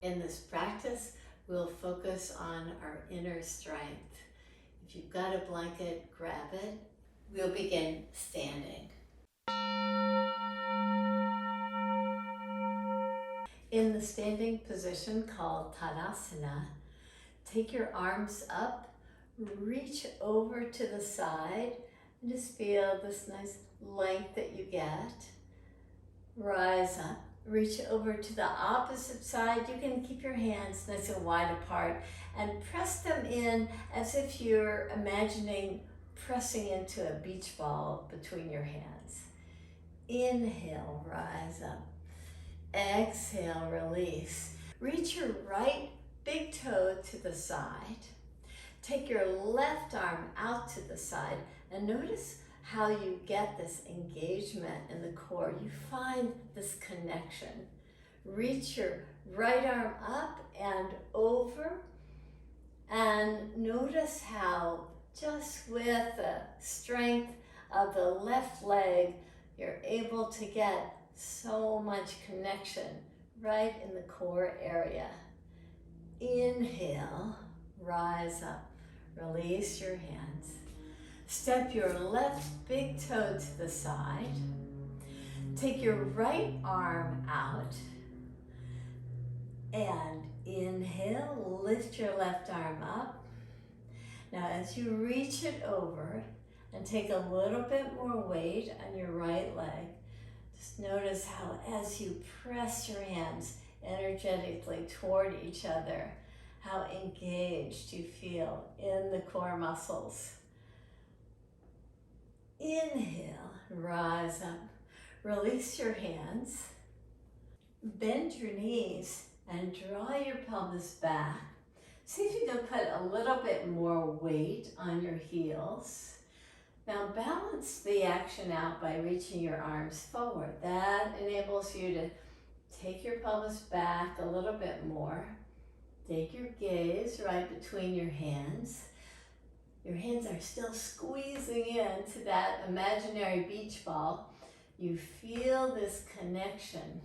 In this practice, we'll focus on our inner strength. If you've got a blanket, grab it. We'll begin standing. In the standing position called Utkatasana, take your arms up, reach over to the side, and just feel this nice length that you get. Rise up. Reach over to the opposite side. You can keep your hands nice and wide apart and press them in as if you're imagining pressing into a beach ball between your hands. Inhale, rise up. Exhale, release. Reach your right big toe to the side. Take your left arm out to the side and notice how you get this engagement in the core. You find this connection. Reach your right arm up and over, and notice how just with the strength of the left leg, you're able to get so much connection right in the core area. Inhale, rise up, release your hands. Step your left big toe to the side. Take your right arm out. And inhale, lift your left arm up. Now as you reach it over and take a little bit more weight on your right leg, just notice how as you press your hands energetically toward each other, how engaged you feel in the core muscles. Inhale, rise up, release your hands, bend your knees and draw your pelvis back. See if you can put a little bit more weight on your heels. Now balance the action out by reaching your arms forward. That enables you to take your pelvis back a little bit more. Take your gaze right between your hands. Your hands are still squeezing into that imaginary beach ball. You feel this connection,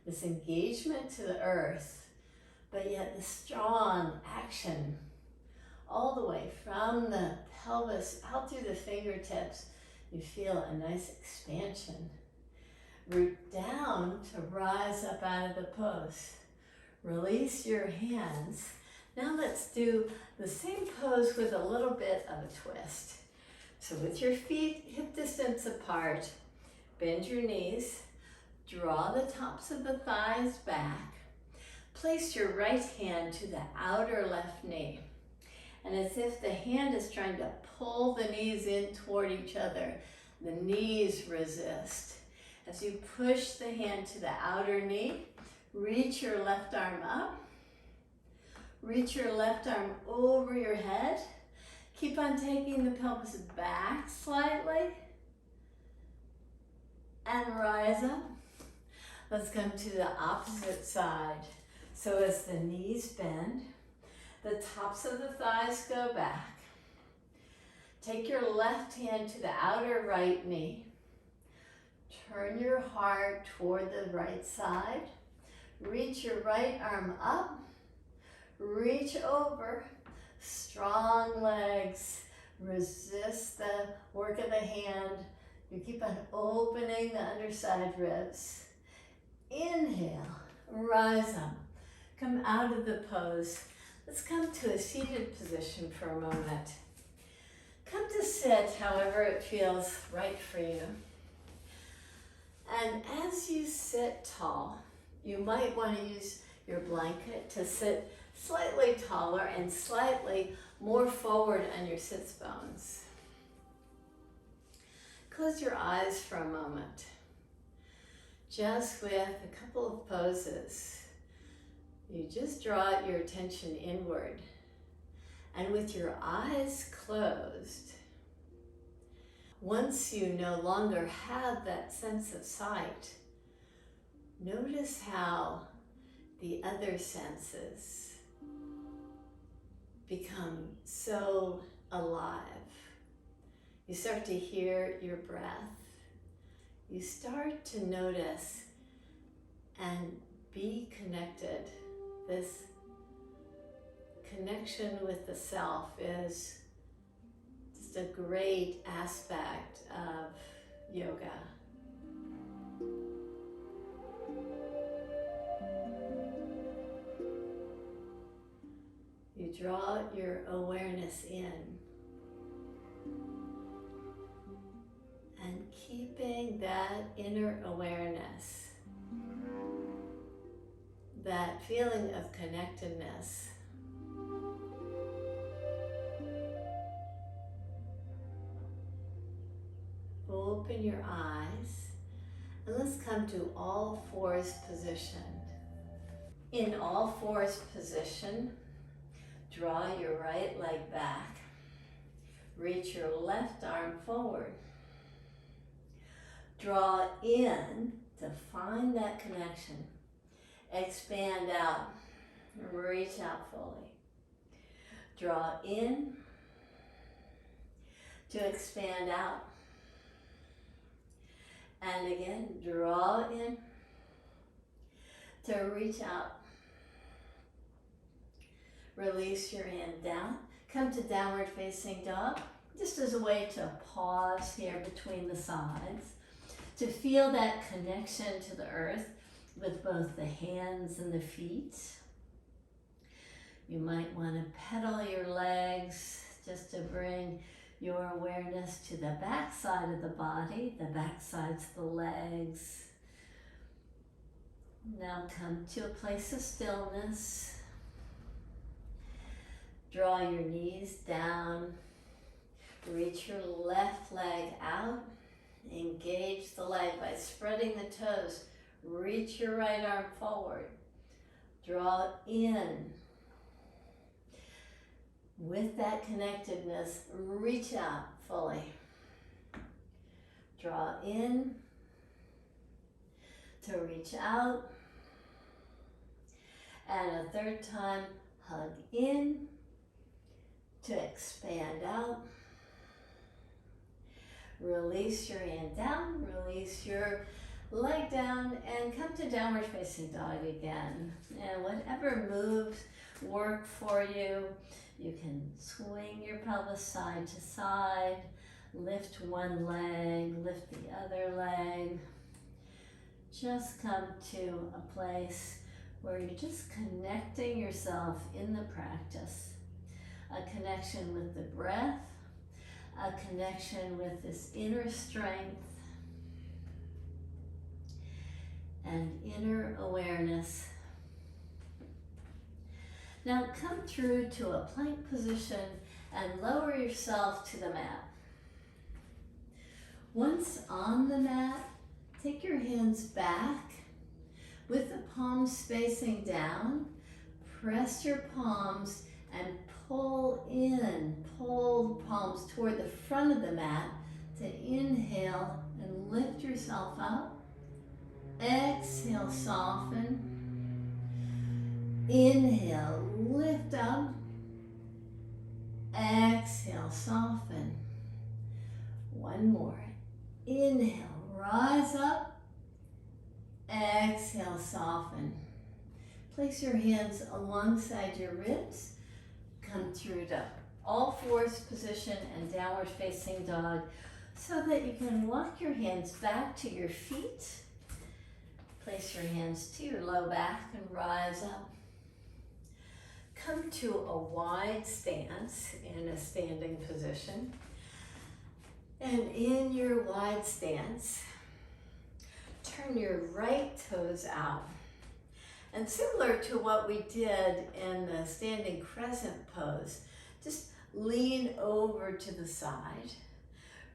this engagement to the earth, but yet the strong action all the way from the pelvis out through the fingertips. You feel a nice expansion. Root down to rise up out of the pose. Release your hands. Now let's do the same pose with a little bit of a twist. So with your feet hip distance apart, bend your knees, draw the tops of the thighs back, place your right hand to the outer left knee. And as if the hand is trying to pull the knees in toward each other, the knees resist. As you push the hand to the outer knee, reach your left arm up. Reach your left arm over your head. Keep on taking the pelvis back slightly. And rise up. Let's come to the opposite side. So as the knees bend, the tops of the thighs go back. Take your left hand to the outer right knee. Turn your heart toward the right side. Reach your right arm up. Reach over. Strong legs. Resist the work of the hand. You keep on opening the underside ribs. Inhale. Rise up. Come out of the pose. Let's come to a seated position for a moment. Come to sit however it feels right for you. And as you sit tall, you might want to use your blanket to sit slightly taller and slightly more forward on your sits bones. Close your eyes for a moment. Just with a couple of poses, you just draw your attention inward. And with your eyes closed, once you no longer have that sense of sight, notice how the other senses become so alive. You start to hear your breath. You start to notice and be connected This connection with the self is just a great aspect of yoga. You draw your awareness in and keeping that inner awareness, that feeling of connectedness. Open your eyes and let's come to all fours position. In all fours position, draw your right leg back. Reach your left arm forward. Draw in to find that connection. Expand out. Reach out fully. Draw in to expand out. And again, draw in to reach out. Release your hand down. Come to downward facing dog, just as a way to pause here between the sides, to feel that connection to the earth with both the hands and the feet. You might want to pedal your legs just to bring your awareness to the back side of the body, the back sides of the legs. Now come to a place of stillness. Draw your knees down. Reach your left leg out. Engage the leg by spreading the toes. Reach your right arm forward. Draw in. With that connectedness, reach out fully. Draw in to reach out. And a third time, hug in to expand out. Release your hand down, release your leg down, and come to downward facing dog again. And whatever moves work for you, you can swing your pelvis side to side, lift one leg, lift the other leg. Just come to a place where you're just connecting yourself in the practice. A connection with the breath, a connection with this inner strength and inner awareness. Now come through to a plank position and lower yourself to the mat. Once on the mat, take your hands back with the palms facing down. Press your palms and pull the palms toward the front of the mat to inhale and lift yourself up. Exhale, soften. Inhale, lift up. Exhale, soften. One more. Inhale, rise up. Exhale, soften. Place your hands alongside your ribs. Come through to all fours position and downward facing dog so that you can walk your hands back to your feet. Place your hands to your low back and rise up. Come to a wide stance in a standing position. And in your wide stance, turn your right toes out. And similar to what we did in the standing crescent pose, just lean over to the side.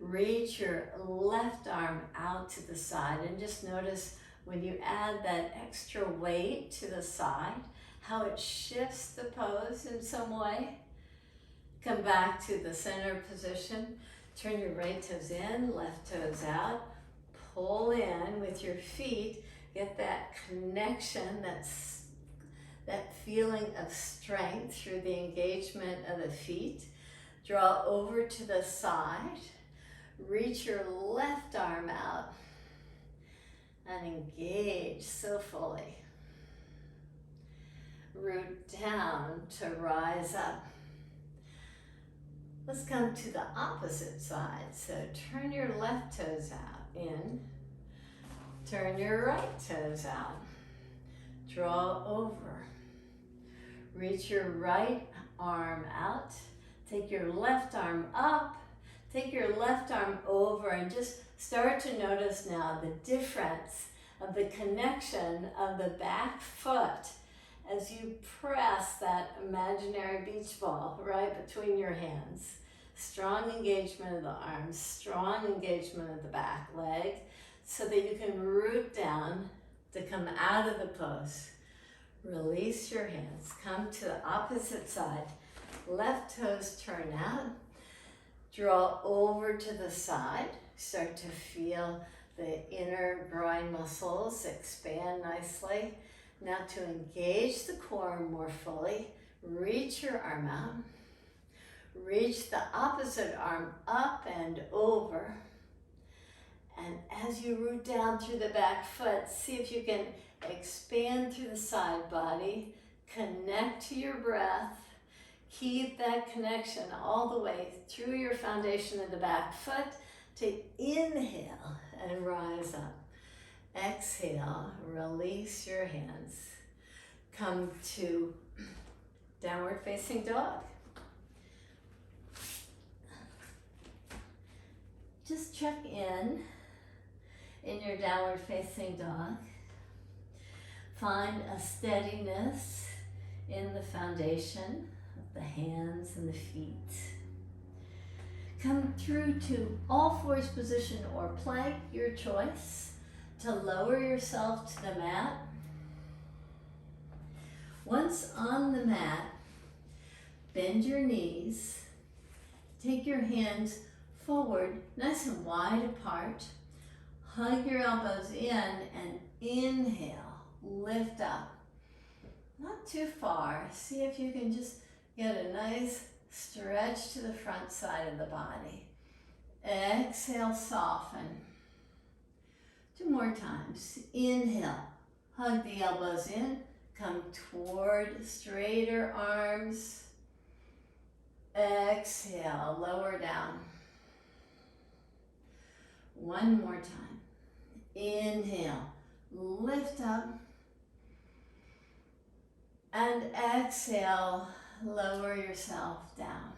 Reach your left arm out to the side and just notice when you add that extra weight to the side, how it shifts the pose in some way. Come back to the center position. Turn your right toes in, left toes out. Pull in with your feet. Get that connection, that feeling of strength through the engagement of the feet. Draw over to the side. Reach your left arm out and engage so fully. root down to rise up. Let's come to the opposite side. So turn your left toes out, in. Turn your right toes out. Draw over. Reach your right arm out. Take your left arm up. Take your left arm over and just start to notice now the difference of the connection of the back foot as you press that imaginary beach ball right between your hands. Strong engagement of the arms, strong engagement of the back leg so that you can root down to come out of the pose. Release your hands. Come to the opposite side. Left toes turn out. Draw over to the side. Start to feel the inner groin muscles expand nicely. Now to engage the core more fully, reach your arm out. Reach the opposite arm up and over. And as you root down through the back foot, see if you can expand through the side body, connect to your breath, keep that connection all the way through your foundation of the back foot to inhale and rise up. Exhale, release your hands. Come to downward facing dog. Just check in your downward facing dog. Find a steadiness in the foundation of the hands and the feet. Come through to all fours position or plank, your choice, to lower yourself to the mat. Once on the mat, bend your knees, take your hands forward, nice and wide apart. Hug your elbows in and inhale, lift up. Not too far. See if you can just get a nice stretch to the front side of the body. Exhale, soften. 2 more times. Inhale, hug the elbows in, come toward straighter arms. Exhale, lower down. 1 more time. Inhale, lift up. And exhale, lower yourself down.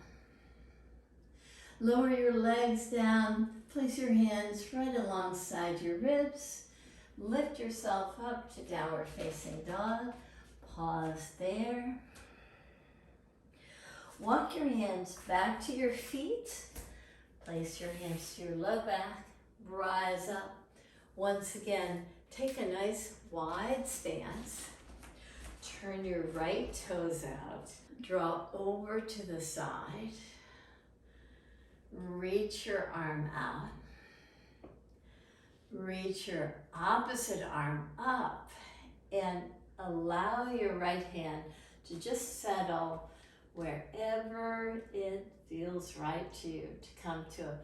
Lower your legs down. Place your hands right alongside your ribs. Lift yourself up to downward facing dog. Pause there. Walk your hands back to your feet. Place your hands to your low back. Rise up. Once again, take a nice wide stance. Turn your right toes out. Draw over to the side. Reach your arm out. Reach your opposite arm up and allow your right hand to just settle wherever it feels right to you to come to a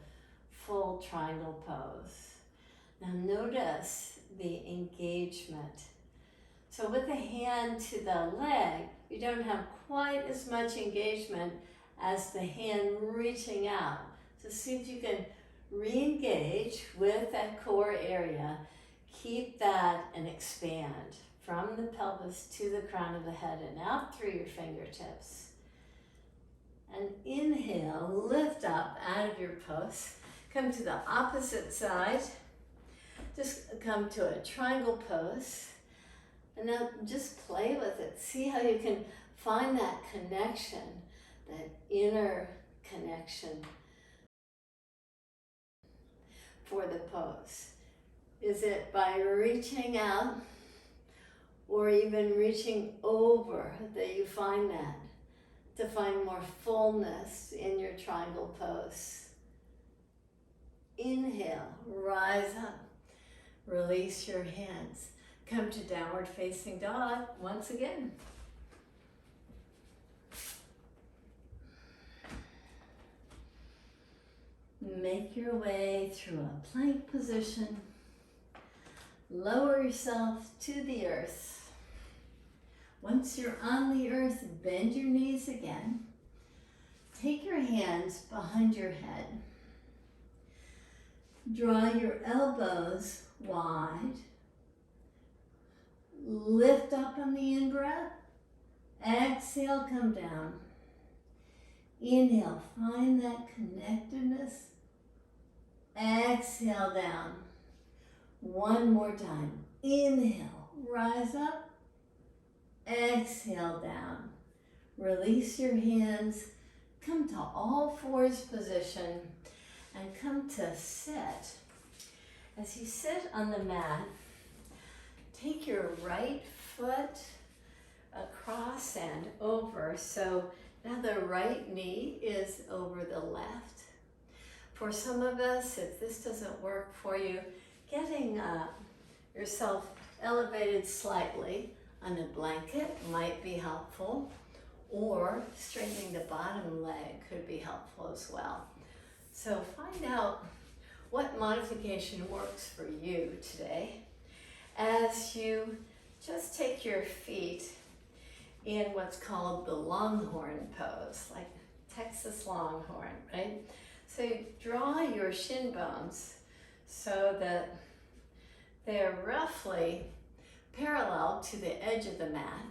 full triangle pose. Now notice the engagement. So with the hand to the leg, you don't have quite as much engagement as the hand reaching out. So see if you can re-engage with that core area. Keep that and expand from the pelvis to the crown of the head and out through your fingertips. And inhale, lift up out of your pose. Come to the opposite side. Just come to a triangle pose. And now just play with it. See how you can find that connection, that inner connection for the pose. Is it by reaching out or even reaching over that you find that, to find more fullness in your triangle pose? Inhale, rise up, release your hands. Come to downward facing dog once again. Make your way through a plank position. Lower yourself to the earth. Once you're on the earth, bend your knees again. Take your hands behind your head. Draw your elbows wide. Lift up on the in-breath. Exhale, come down. Inhale, find that connectedness. Exhale, down. One more time. Inhale, rise up. Exhale, down. Release your hands. Come to all fours position and come to sit. As you sit on the mat, take your right foot across and over. So now the right knee is over the left. For some of us, if this doesn't work for you, getting yourself elevated slightly on a blanket might be helpful, or straightening the bottom leg could be helpful as well. So find out what modification works for you today as you just take your feet in what's called the Longhorn pose, like Texas Longhorn, right? So you draw your shin bones so that they're roughly parallel to the edge of the mat.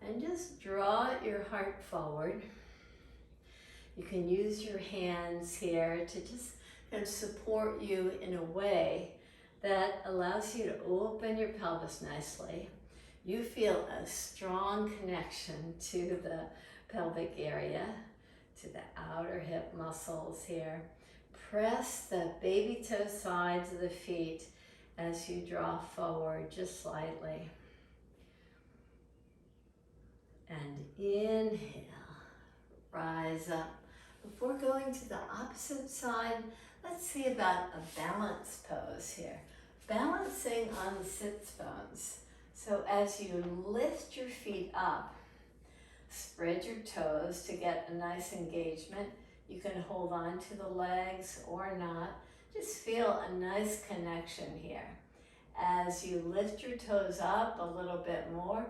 And just draw your heart forward. You can use your hands here to just kind of support you in a way that allows you to open your pelvis nicely. You feel a strong connection to the pelvic area, to the outer hip muscles here. Press the baby toe sides of the feet as you draw forward just slightly. And inhale, rise up. Before going to the opposite side, let's see about a balance pose here. Balancing on the sits bones. So as you lift your feet up, spread your toes to get a nice engagement. You can hold on to the legs or not. Just feel a nice connection here. As you lift your toes up a little bit more,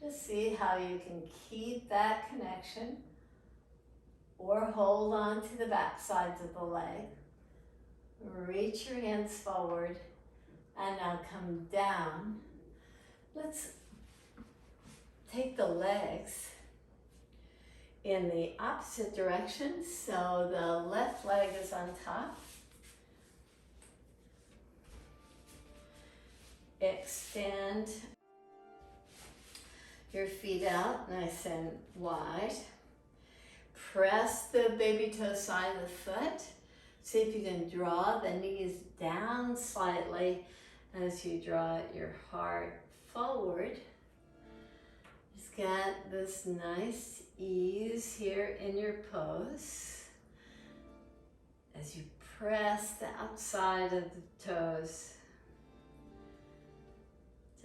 just see how you can keep that connection or hold on to the back sides of the leg. Reach your hands forward and now come down. Let's take the legs in the opposite direction. So the left leg is on top. Extend your feet out nice and wide. Press the baby toe side of the foot. See if you can draw the knees down slightly as you draw your heart forward. Just get this nice ease here in your pose. As you press the outside of the toes,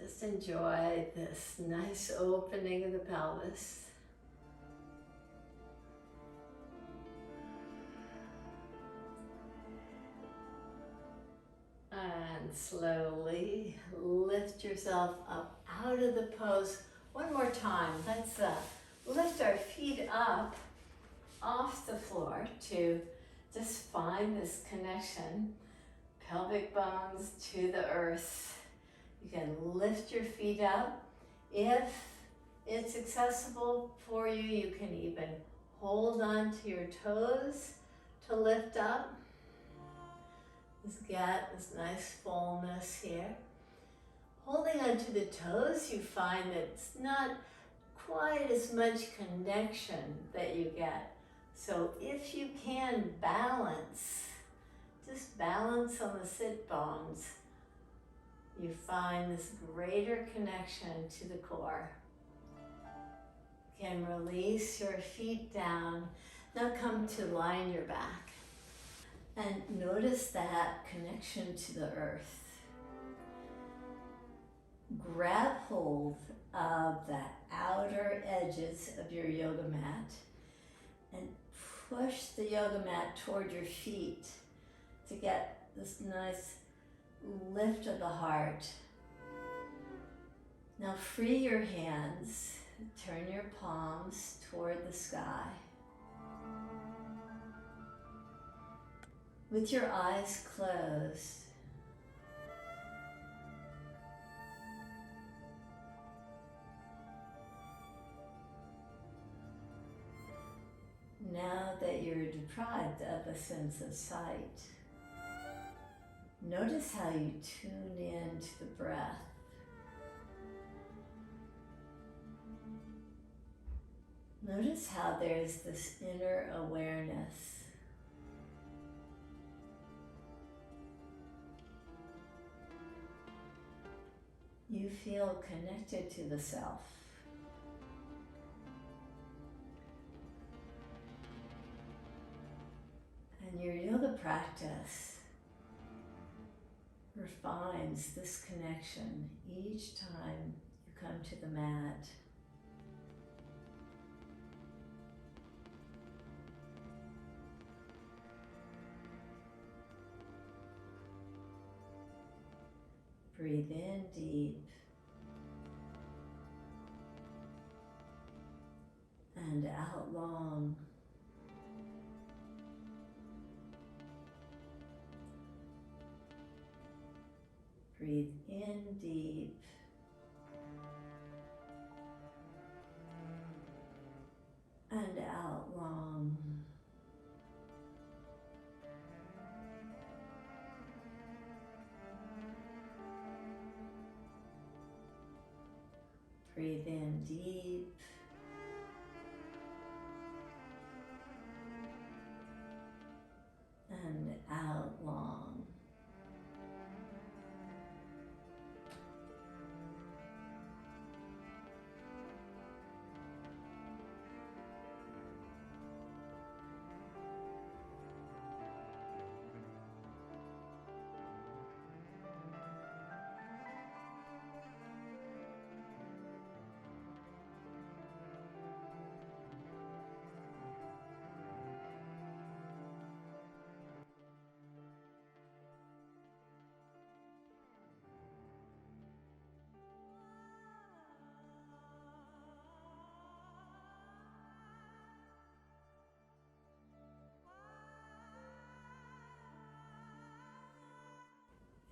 just enjoy this nice opening of the pelvis. And slowly lift yourself up out of the pose. One more time. Let's lift our feet up off the floor to just find this connection. Pelvic bones to the earth. You can lift your feet up. If it's accessible for you, you can even hold on to your toes to lift up. Just get this nice fullness here. Holding onto the toes, you find that it's not quite as much connection that you get. So if you can balance, just balance on the sit bones, you find this greater connection to the core. You can release your feet down. Now come to lie on your back. And notice that connection to the earth. Grab hold of the outer edges of your yoga mat and push the yoga mat toward your feet to get this nice lift of the heart. Now free your hands, turn your palms toward the sky. With your eyes closed, now that you're deprived of a sense of sight, notice how you tune in to the breath. Notice how there's this inner awareness. You feel connected to the self. And your yoga practice refines this connection each time you come to the mat. Breathe in deep and out long. Breathe in deep and out long. Breathe in deep and out long.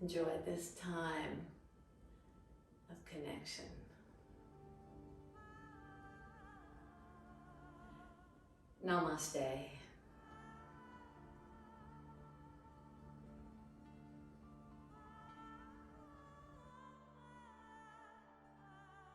Enjoy this time of connection. Namaste.